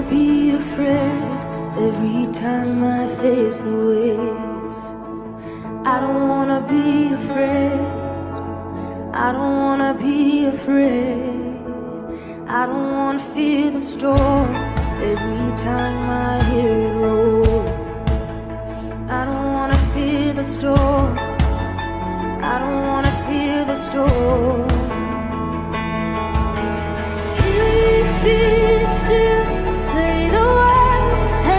be afraid every time I face the waves. I don't wanna be afraid. I don't wanna be afraid. I don't wanna fear the storm every time I hear it roar. I don't wanna fear the storm. I don't wanna fear the storm. Peace, be still, say the word,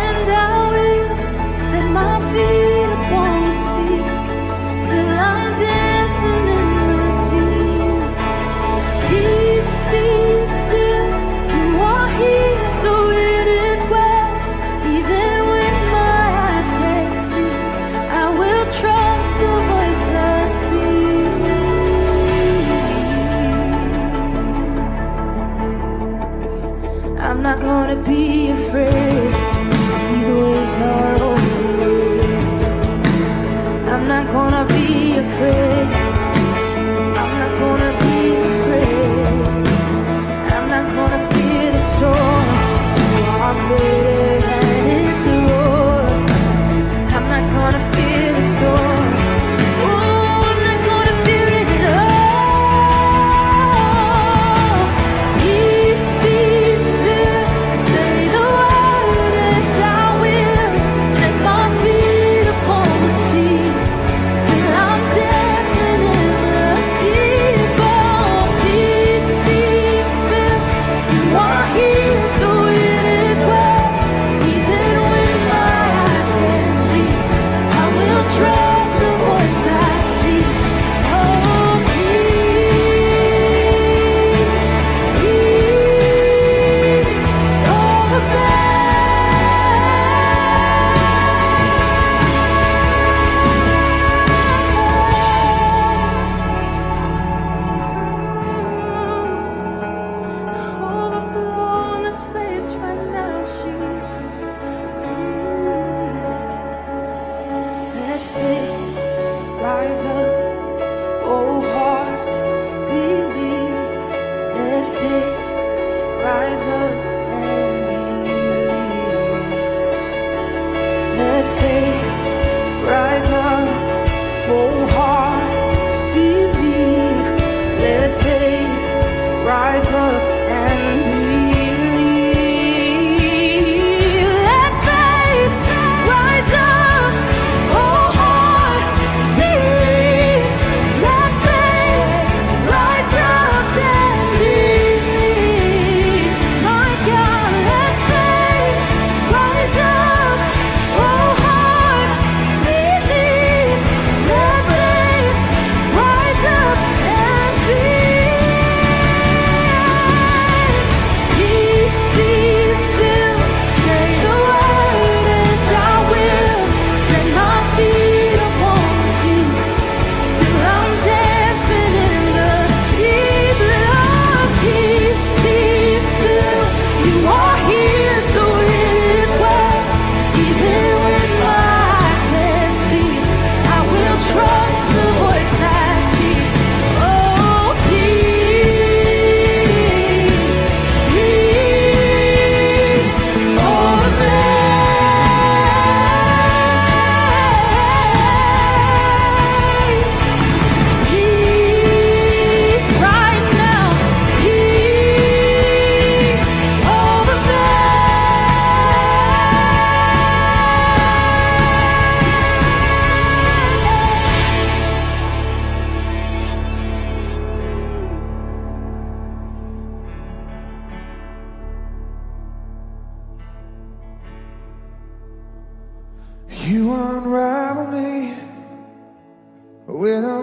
and I will set my feet upon the sea till I'm dancing in the deep. Peace, be still, you are here, so it is well. Even when my eyes can't see, I will trust the voice that speaks. I'm not gonna be afraid, 'cause these waves are only waves. I'm not gonna be afraid. I'm not gonna be afraid. I'm not gonna fear the storm. You are greater than its roar. I'm not gonna fear the storm. Oh, I'm not gonna fear it at all. Peace, be still, say the word, and I will set my feet upon the sea till I'm dancing in the deep. Oh, peace, be still, you are here, so it is well. Even when my eyes can't see, I will trust the voice that speaks. Oh, peace, peace over overflow in this place right now, Jesus. Let faith rise up, oh heart, believe. Let faith rise up and believe. Let faith rise up, oh heart, believe. Let faith rise up and believe. Let faith rise up, oh heart, believe. Let faith rise up and believe. My God, let faith rise up, oh heart, believe. Let faith rise up and believe. Peace, be still, say the word, and I will set my feet upon the sea till I'm dancing in the deep. Love, peace, be still, you are here, so it is well. Even when my eyes can't see, I will trust the voice that speaks. Oh, peace, peace over peace right now, peace over You unravel me with a